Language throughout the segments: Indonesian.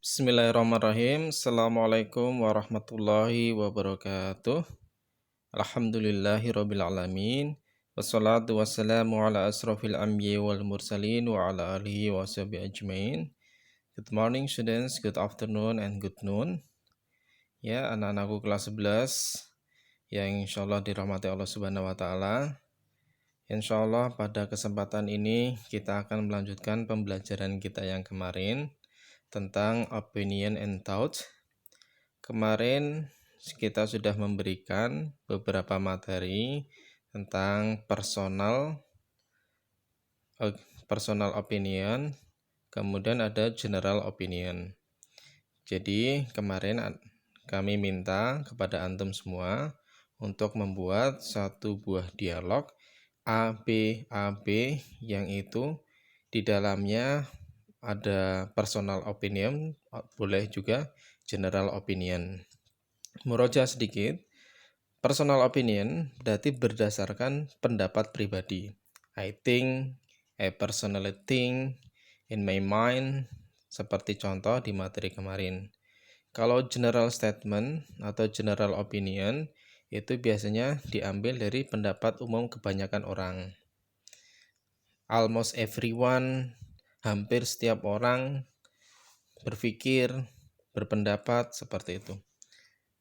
Bismillahirrahmanirrahim. Assalamualaikum warahmatullahi wabarakatuh. Alhamdulillahirabbil alamin. Wassalatu wassalamu ala asrofil anbiya'i wal mursalin wa ala alihi wa sahbihi ajmain. Good morning students, good afternoon and good noon. Ya, anak-anakku kelas 11 yang insyaallah dirahmati Allah Subhanahu wa taala. Insyaallah pada kesempatan ini kita akan melanjutkan pembelajaran kita yang kemarin tentang opinion and thought. Kemarin kita sudah memberikan beberapa materi tentang personal opinion, kemudian ada general opinion. Jadi kemarin kami minta kepada antum semua untuk membuat satu buah dialog AB yang itu di dalamnya ada personal opinion, boleh juga general opinion. Murojaah sedikit. Personal opinion berarti berdasarkan pendapat pribadi. I think, I personally think, in my mind, seperti contoh di materi kemarin. Kalau general statement atau general opinion itu biasanya diambil dari pendapat umum kebanyakan orang. Almost everyone, hampir setiap orang berpikir, berpendapat seperti itu.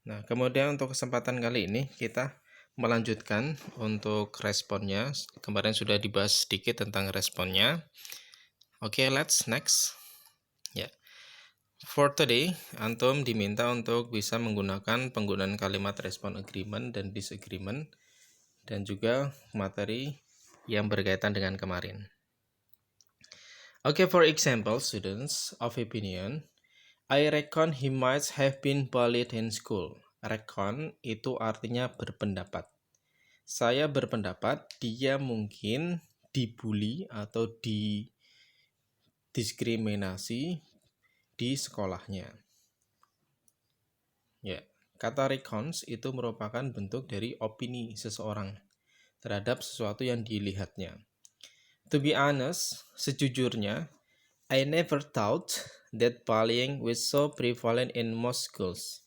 Nah, kemudian untuk kesempatan kali ini kita melanjutkan untuk responnya. Kemarin sudah dibahas sedikit tentang responnya. Oke, let's next. Ya. For today, antum diminta untuk bisa menggunakan penggunaan kalimat respon agreement dan disagreement dan juga materi yang berkaitan dengan kemarin. Okay, for example, students of opinion, I reckon he might have been bullied in school. Reckon itu artinya berpendapat. Saya berpendapat dia mungkin dibully atau didiskriminasi di sekolahnya. Ya, kata reckons itu merupakan bentuk dari opini seseorang terhadap sesuatu yang dilihatnya. To be honest, sejujurnya, I never thought that bullying was so prevalent in most schools.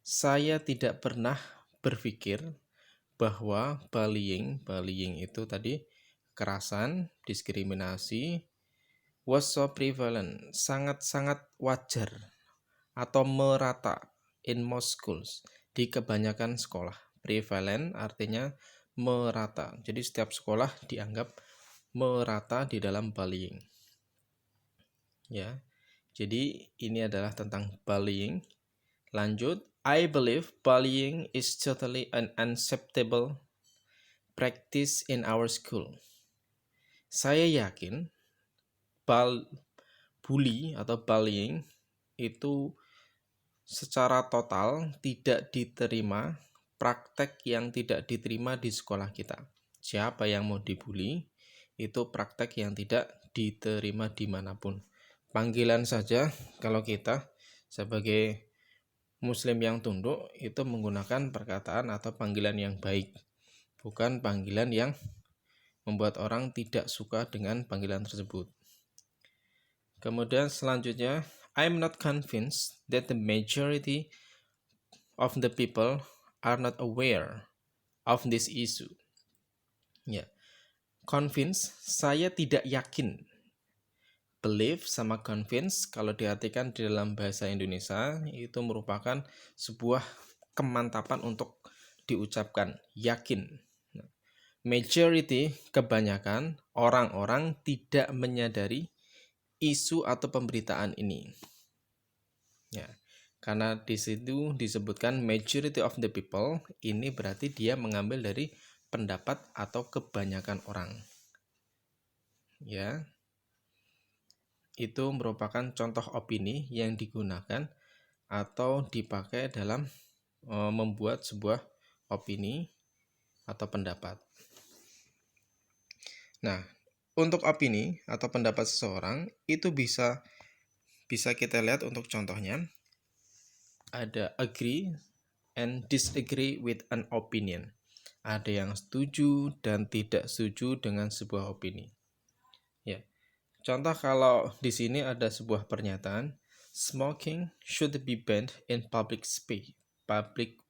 Saya tidak pernah berpikir bahwa bullying itu tadi kekerasan, diskriminasi, was so prevalent, sangat-sangat wajar atau merata in most schools, di kebanyakan sekolah. Prevalent artinya merata. Jadi setiap sekolah dianggap merata di dalam bullying. Ya. Jadi ini adalah tentang bullying. Lanjut, I believe bullying is totally an unacceptable practice in our school. Saya yakin bully atau bullying itu secara total tidak diterima, praktek yang tidak diterima di sekolah kita. Siapa yang mau dibully, itu praktek yang tidak diterima dimanapun. Panggilan saja kalau kita sebagai Muslim yang tunduk itu menggunakan perkataan atau panggilan yang baik, bukan panggilan yang membuat orang tidak suka dengan panggilan tersebut. Kemudian selanjutnya, I'm not convinced that the majority of the people are not aware of this issue. Ya, convince, saya tidak yakin. Believe sama convince kalau diartikan di dalam bahasa Indonesia itu merupakan sebuah kemantapan untuk diucapkan, yakin. Majority, kebanyakan orang-orang tidak menyadari isu atau pemberitaan ini. Ya, karena di situ disebutkan majority of the people, ini berarti dia mengambil dari pendapat atau kebanyakan orang. Ya. Itu merupakan contoh opini yang digunakan atau dipakai dalam membuat sebuah opini atau pendapat. Nah, untuk opini atau pendapat seseorang itu bisa kita lihat untuk contohnya. Ada agree and disagree with an opinion. Ada yang setuju dan tidak setuju dengan sebuah opini. Ya. Contoh kalau di sini ada sebuah pernyataan, smoking should be banned in public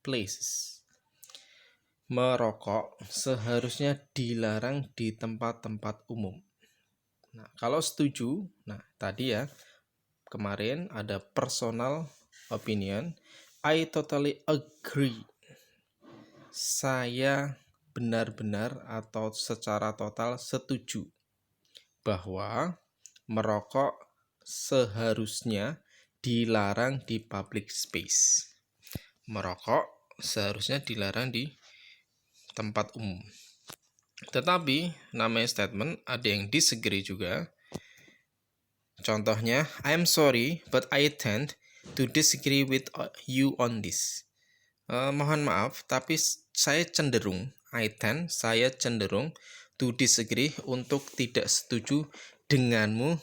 places. Merokok seharusnya dilarang di tempat-tempat umum. Nah, kalau setuju, nah tadi ya, kemarin ada personal opinion, I totally agree. Saya benar-benar atau secara total setuju bahwa merokok seharusnya dilarang di public space. Merokok seharusnya dilarang di tempat umum. Tetapi namanya statement ada yang disagree juga. Contohnya, I'm sorry but I tend to disagree with you on this. Mohon maaf, tapi saya cenderung to disagree, untuk tidak setuju denganmu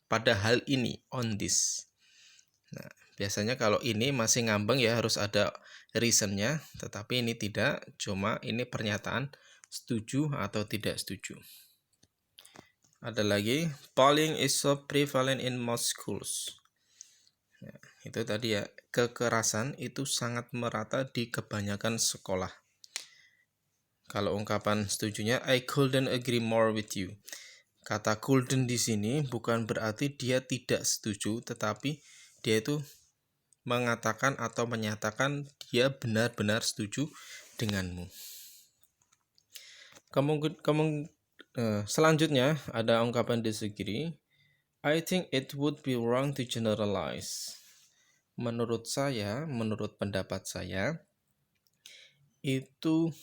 pada hal ini, on this. Nah, biasanya kalau ini masih ngambang ya, harus ada reasonnya, tetapi ini tidak, cuma ini pernyataan setuju atau tidak setuju. Ada lagi, bullying is so prevalent in most schools. Ya, itu tadi ya, kekerasan itu sangat merata di kebanyakan sekolah. Kalau ungkapan setujunya, I couldn't agree more with you. Kata couldn't di sini bukan berarti dia tidak setuju, tetapi dia itu mengatakan atau menyatakan dia benar-benar setuju denganmu. Selanjutnya ada ungkapan disagree. I think it would be wrong to generalize. Menurut pendapat saya, itu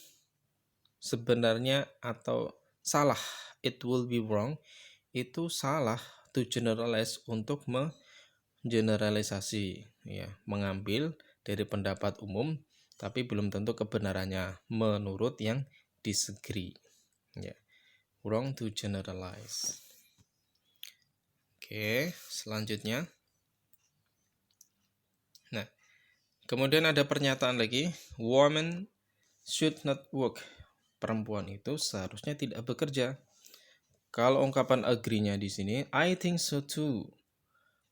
sebenarnya atau salah. It will be wrong. Itu salah to generalize, untuk mengeneralisasi, ya, mengambil dari pendapat umum, tapi belum tentu kebenarannya menurut yang disagree. Ya, wrong to generalize. Oke, selanjutnya. Nah, kemudian ada pernyataan lagi, women should not work. Perempuan itu seharusnya tidak bekerja. Kalau ungkapan agree-nya di sini, I think so too.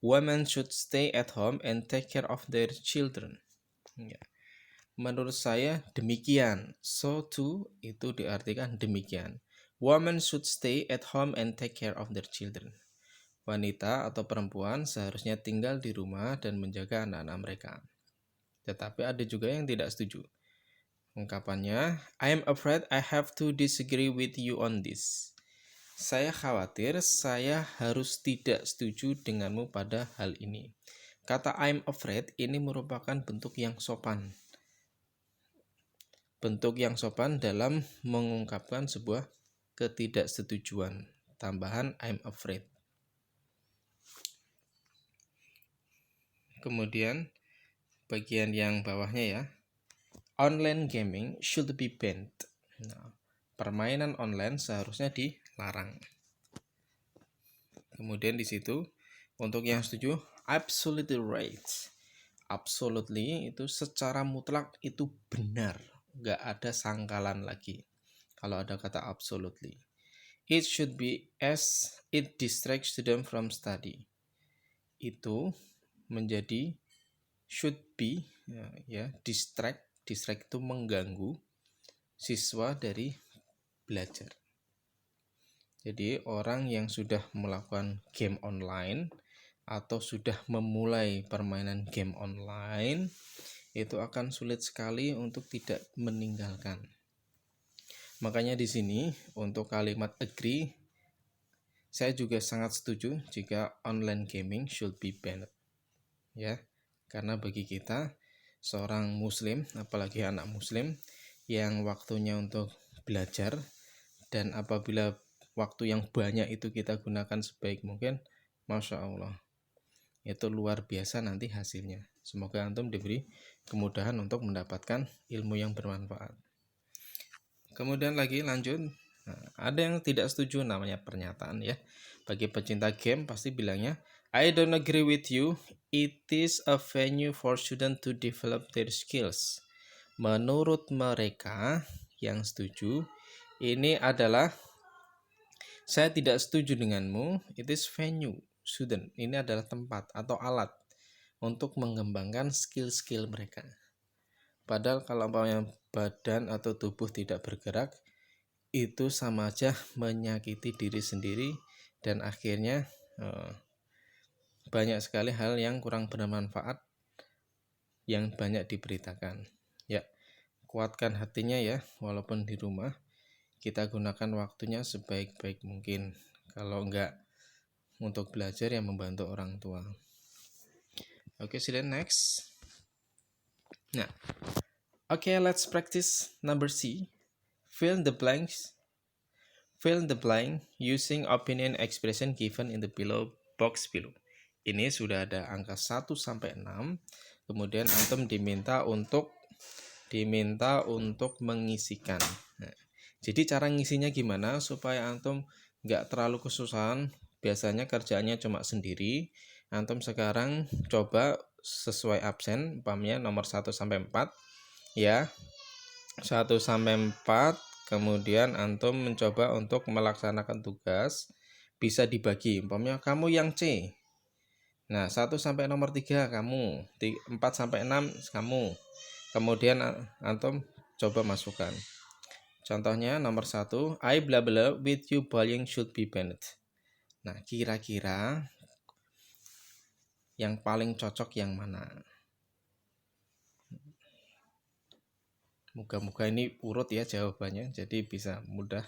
Women should stay at home and take care of their children. Ya. Menurut saya demikian. So too itu diartikan demikian. Women should stay at home and take care of their children. Wanita atau perempuan seharusnya tinggal di rumah dan menjaga anak-anak mereka. Tetapi ada juga yang tidak setuju. Ungkapannya, I am afraid I have to disagree with you on this. Saya khawatir saya harus tidak setuju denganmu pada hal ini. Kata I'm afraid ini merupakan bentuk yang sopan. Bentuk yang sopan dalam mengungkapkan sebuah ketidaksetujuan. Tambahan I'm afraid. Kemudian bagian yang bawahnya ya. Online gaming should be banned. Nah, permainan online seharusnya dilarang. Kemudian di situ untuk yang setuju, absolutely right. Absolutely itu secara mutlak itu benar, nggak ada sangkalan lagi. Kalau ada kata absolutely, it should be as it distracts student from study. Itu menjadi should be, ya, distract itu mengganggu siswa dari belajar. Jadi orang yang sudah melakukan game online atau sudah memulai permainan game online itu akan sulit sekali untuk tidak meninggalkan. Makanya di sini untuk kalimat agree, saya juga sangat setuju jika online gaming should be banned. Ya, karena bagi kita seorang muslim, apalagi anak muslim yang waktunya untuk belajar, dan apabila waktu yang banyak itu kita gunakan sebaik mungkin, Masya Allah, itu luar biasa nanti hasilnya. Semoga antum diberi kemudahan untuk mendapatkan ilmu yang bermanfaat. Kemudian lagi lanjut, ada yang tidak setuju, namanya pernyataan ya. Bagi pecinta game pasti bilangnya, I don't agree with you. It is a venue for students to develop their skills. Menurut mereka yang setuju, ini adalah Saya tidak setuju denganmu. It is venue, student. Ini adalah tempat atau alat untuk mengembangkan skill-skill mereka. Padahal kalau umpamanya badan atau tubuh tidak bergerak, itu sama aja menyakiti diri sendiri dan akhirnya banyak sekali hal yang kurang bermanfaat yang banyak diberitakan. Ya, kuatkan hatinya ya, walaupun di rumah kita gunakan waktunya sebaik-baik mungkin. Kalau enggak untuk belajar yang membantu orang tua. Oke, student next. Nah, okay, let's practice number C. Fill the blanks. Fill the blank using opinion expression given in the below box below. Ini sudah ada angka 1 sampai 6. Kemudian antum diminta untuk mengisikan. Nah, jadi cara ngisinya gimana supaya antum nggak terlalu kesusahan. Biasanya kerjaannya cuma sendiri. Antum sekarang coba sesuai absen, umpamanya nomor 1 sampai 4 ya. 1 sampai 4, kemudian antum mencoba untuk melaksanakan tugas, bisa dibagi. Umpamanya kamu yang C. Nah, 1 sampai nomor 3 kamu, 4 sampai 6 kamu. Kemudian antum coba masukkan. Contohnya nomor 1, I blah blah with you bullying should be banned. Nah, kira-kira yang paling cocok yang mana? Moga-moga ini urut ya jawabannya, jadi bisa mudah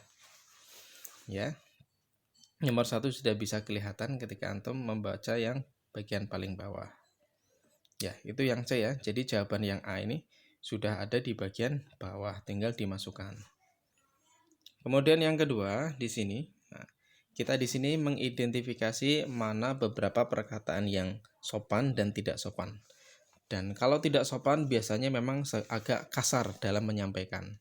ya. Nomor 1 sudah bisa kelihatan ketika antum membaca yang bagian paling bawah. Ya, itu yang C ya. Jadi jawaban yang A ini sudah ada di bagian bawah, tinggal dimasukkan. Kemudian yang kedua di sini, kita di sini mengidentifikasi mana beberapa perkataan yang sopan dan tidak sopan. Dan kalau tidak sopan biasanya memang agak kasar dalam menyampaikan.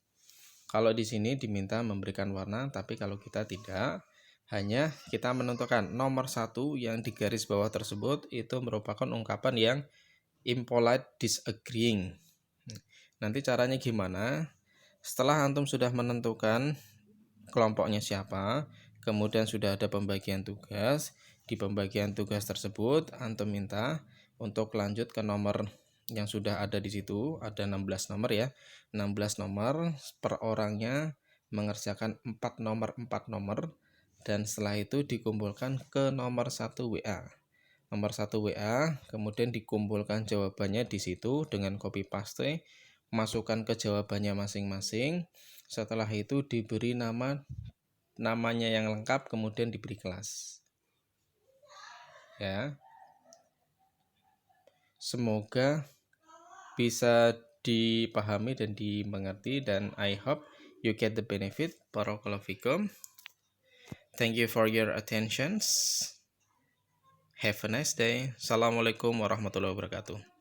Kalau di sini diminta memberikan warna, tapi kalau kita tidak, hanya kita menentukan nomor 1 yang di garis bawah tersebut itu merupakan ungkapan yang impolite disagreeing. Nanti caranya gimana? Setelah antum sudah menentukan kelompoknya siapa, kemudian sudah ada pembagian tugas. Di pembagian tugas tersebut antum minta untuk lanjut ke nomor yang sudah ada di situ. Ada 16 nomor ya. 16 nomor per orangnya mengerjakan 4 nomor dan setelah itu dikumpulkan ke nomor 1 WA. Nomor 1 WA, kemudian dikumpulkan jawabannya di situ dengan copy paste, masukkan ke jawabannya masing-masing. Setelah itu diberi namanya yang lengkap, kemudian diberi kelas. Ya. Semoga bisa dipahami dan dimengerti, dan I hope you get the benefit. Barakallahu fikum. Thank you for your attention. Have a nice day. Assalamualaikum warahmatullahi wabarakatuh.